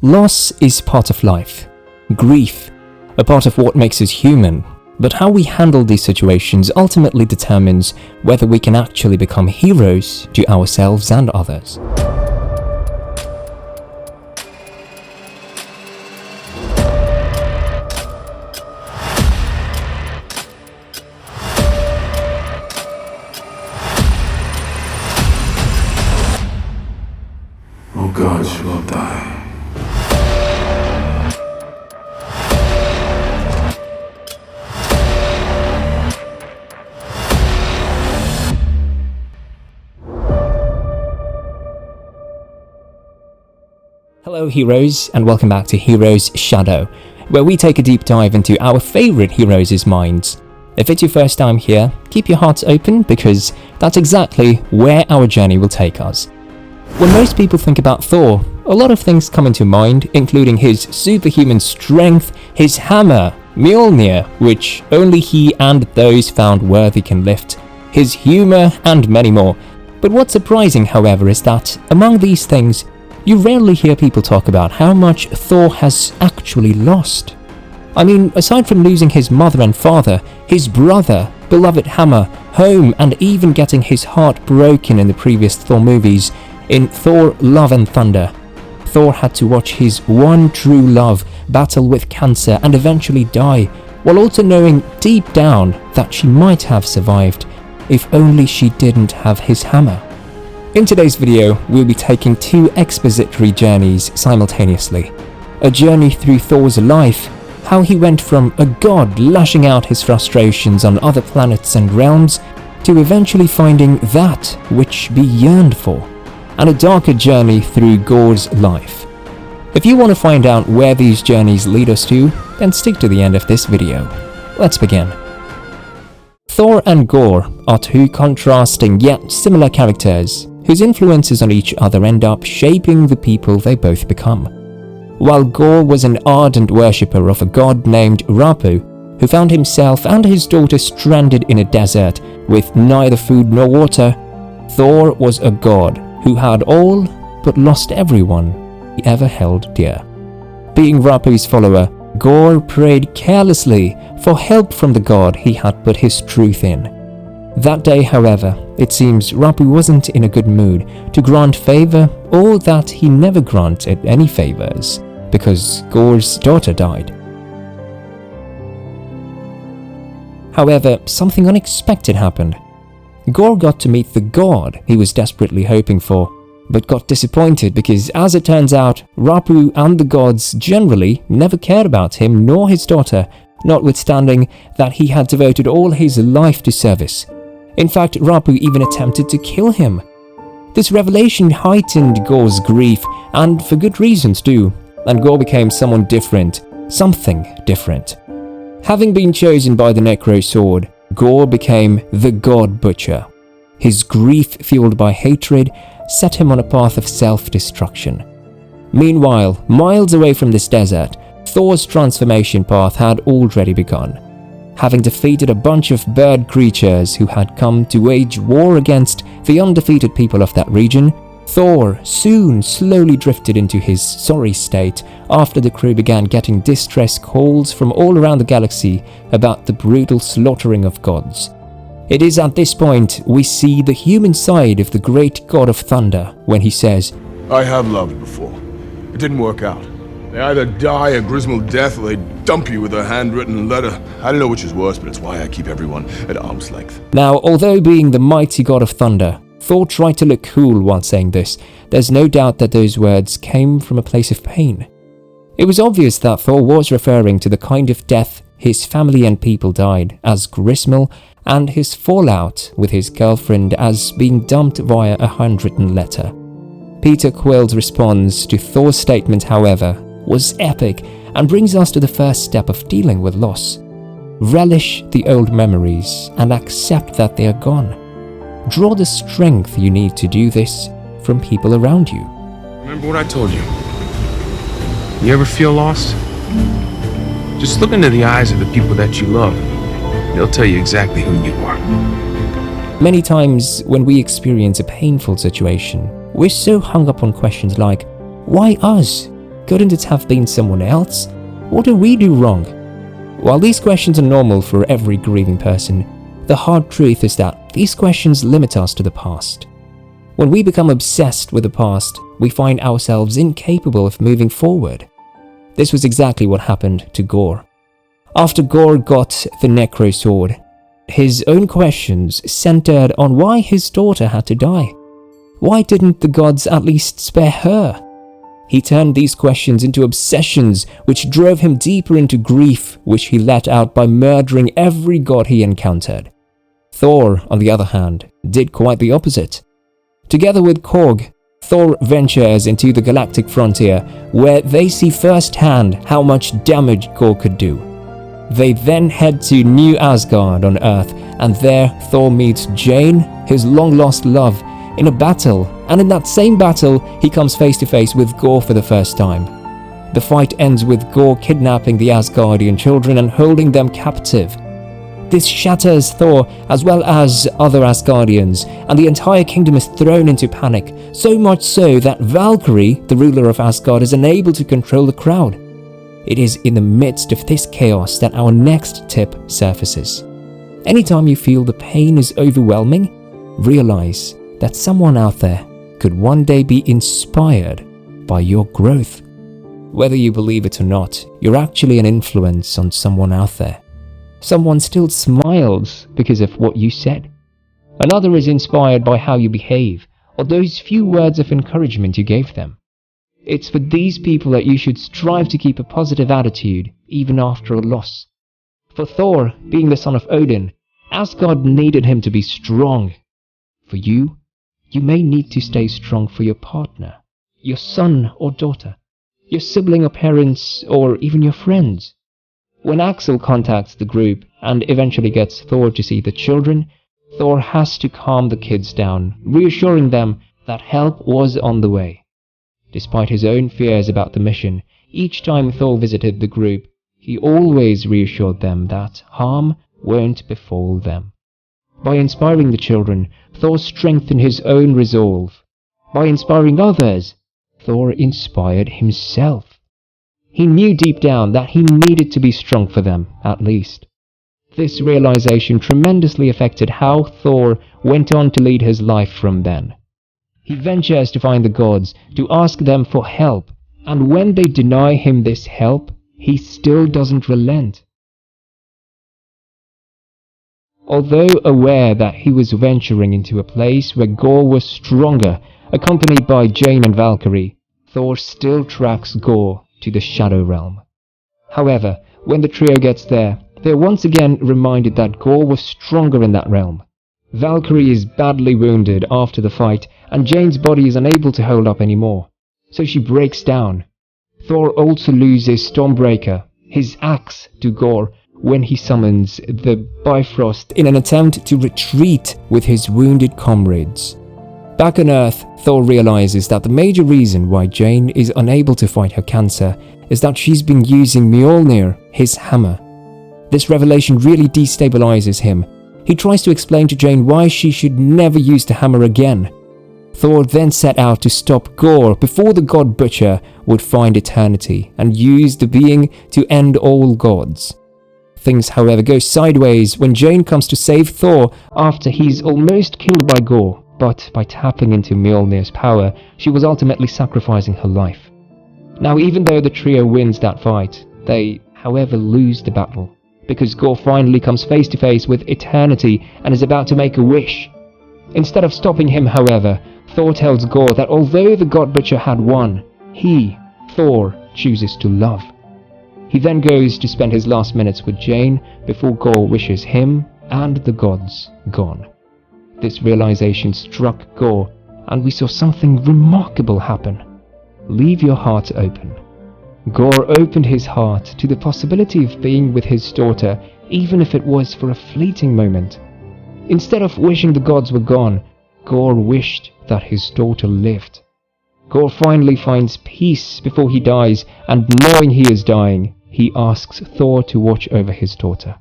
Loss is part of life. Grief, a part of what makes us human. But how we handle these situations ultimately determines whether we can actually become heroes to ourselves and others. Oh God, she will die. Hello heroes, and welcome back to Heroes Shadow, where we take a deep dive into our favourite heroes' minds. If it's your first time here, keep your hearts open because that's exactly where our journey will take us. When most people think about Thor, a lot of things come into mind, including his superhuman strength, his hammer, Mjölnir, which only he and those found worthy can lift, his humour, and many more. But what's surprising, however, is that among these things, you rarely hear people talk about how much Thor has actually lost. I mean, aside from losing his mother and father, his brother, beloved hammer, home, and even getting his heart broken in the previous Thor movies, in Thor Love and Thunder, Thor had to watch his one true love battle with cancer and eventually die, while also knowing deep down that she might have survived if only she didn't have his hammer. In today's video, we'll be taking two expository journeys simultaneously. A journey through Thor's life, how he went from a god lashing out his frustrations on other planets and realms, to eventually finding that which he yearned for, and a darker journey through Gorr's life. If you want to find out where these journeys lead us to, then stick to the end of this video. Let's begin. Thor and Gorr are two contrasting yet similar characters, whose influences on each other end up shaping the people they both become. While Gorr was an ardent worshipper of a god named Rapu, who found himself and his daughter stranded in a desert with neither food nor water, Thor was a god who had all but lost everyone he ever held dear. Being Rapu's follower, Gorr prayed carelessly for help from the god he had put his truth in. That day, however, it seems Rapu wasn't in a good mood to grant favour, or that he never granted any favours, because Gorr's daughter died. However, something unexpected happened. Gorr got to meet the god he was desperately hoping for, but got disappointed because, as it turns out, Rapu and the gods generally never cared about him nor his daughter, notwithstanding that he had devoted all his life to service. In fact, Rapu even attempted to kill him. This revelation heightened Gorr's grief, and for good reasons too, and Gorr became someone different, something different. Having been chosen by the Necro Sword, Gorr became the God Butcher. His grief, fueled by hatred, set him on a path of self-destruction. Meanwhile, miles away from this desert, Thor's transformation path had already begun. Having defeated a bunch of bird creatures who had come to wage war against the undefeated people of that region, Thor soon slowly drifted into his sorry state after the crew began getting distress calls from all around the galaxy about the brutal slaughtering of gods. It is at this point we see the human side of the great god of thunder when he says, I have loved before. It didn't work out. They either die a grismal death or they dump you with a handwritten letter. I don't know which is worse, but it's why I keep everyone at arm's length. Now, although being the mighty god of thunder, Thor tried to look cool while saying this, there's no doubt that those words came from a place of pain. It was obvious that Thor was referring to the kind of death his family and people died as grismal, and his fallout with his girlfriend as being dumped via a handwritten letter. Peter Quill's response to Thor's statement, however, was epic and brings us to the first step of dealing with loss. Relish the old memories and accept that they are gone. Draw the strength you need to do this from people around you. Remember what I told you? You ever feel lost? Just look into the eyes of the people that you love. They'll tell you exactly who you are. Many times when we experience a painful situation, we're so hung up on questions like, why us? Couldn't it have been someone else? What did we do wrong? While these questions are normal for every grieving person, the hard truth is that these questions limit us to the past. When we become obsessed with the past, we find ourselves incapable of moving forward. This was exactly what happened to Gorr. After Gorr got the Necro Sword, his own questions centered on why his daughter had to die. Why didn't the gods at least spare her? He turned these questions into obsessions which drove him deeper into grief, which he let out by murdering every god he encountered. Thor, on the other hand, did quite the opposite. Together with Korg, Thor ventures into the galactic frontier, where they see firsthand how much damage Gorr could do. They then head to New Asgard on Earth, and there Thor meets Jane, his long-lost love, in a battle, and in that same battle, he comes face to face with Gorr for the first time. The fight ends with Gorr kidnapping the Asgardian children and holding them captive. This shatters Thor as well as other Asgardians, and the entire kingdom is thrown into panic, so much so that Valkyrie, the ruler of Asgard, is unable to control the crowd. It is in the midst of this chaos that our next tip surfaces. Anytime you feel the pain is overwhelming, realize that someone out there could one day be inspired by your growth. Whether you believe it or not, you're actually an influence on someone out there. Someone still smiles because of what you said. Another is inspired by how you behave, or those few words of encouragement you gave them. It's for these people that you should strive to keep a positive attitude, even after a loss. For Thor, being the son of Odin, Asgard needed him to be strong. For you may need to stay strong for your partner, your son or daughter, your sibling or parents, or even your friends. When Axel contacts the group and eventually gets Thor to see the children, Thor has to calm the kids down, reassuring them that help was on the way. Despite his own fears about the mission, each time Thor visited the group, he always reassured them that harm won't befall them. By inspiring the children, Thor strengthened his own resolve. By inspiring others, Thor inspired himself. He knew deep down that he needed to be strong for them, at least. This realization tremendously affected how Thor went on to lead his life from then. He ventures to find the gods, to ask them for help, and when they deny him this help, he still doesn't relent. Although aware that he was venturing into a place where Gorr was stronger, accompanied by Jane and Valkyrie, Thor still tracks Gorr to the Shadow Realm. However, when the trio gets there, they are once again reminded that Gorr was stronger in that realm. Valkyrie is badly wounded after the fight, and Jane's body is unable to hold up anymore, so she breaks down. Thor also loses Stormbreaker, his axe, to Gorr when he summons the Bifrost in an attempt to retreat with his wounded comrades. Back on Earth, Thor realizes that the major reason why Jane is unable to fight her cancer is that she's been using Mjölnir, his hammer. This revelation really destabilizes him. He tries to explain to Jane why she should never use the hammer again. Thor then set out to stop Gorr before the god Butcher would find eternity and use the being to end all gods. Things, however, go sideways when Jane comes to save Thor after he's almost killed by Gorr, but by tapping into Mjolnir's power, she was ultimately sacrificing her life. Now, even though the trio wins that fight, they, however, lose the battle, because Gorr finally comes face to face with eternity and is about to make a wish. Instead of stopping him, however, Thor tells Gorr that although the God Butcher had won, he, Thor, chooses to love. He then goes to spend his last minutes with Jane before Gorr wishes him and the gods gone. This realization struck Gorr, and we saw something remarkable happen. Leave your heart open. Gorr opened his heart to the possibility of being with his daughter, even if it was for a fleeting moment. Instead of wishing the gods were gone, Gorr wished that his daughter lived. Gorr finally finds peace before he dies, and knowing he is dying, he asks Thor to watch over his daughter.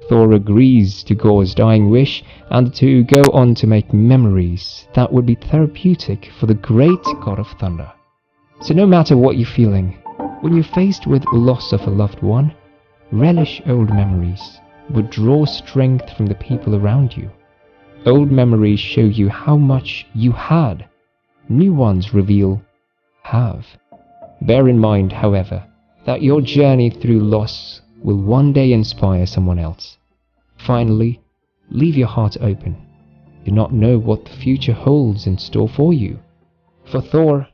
Thor agrees to Gorr's dying wish, and the two go on to make memories that would be therapeutic for the great god of thunder. So no matter what you're feeling, when you're faced with loss of a loved one, relish old memories, but draw strength from the people around you. Old memories show you how much you had. New ones reveal have. Bear in mind, however, that your journey through loss will one day inspire someone else. Finally, leave your heart open. Do not know what the future holds in store for you. For Thor,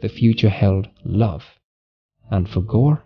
the future held love, and for Gore,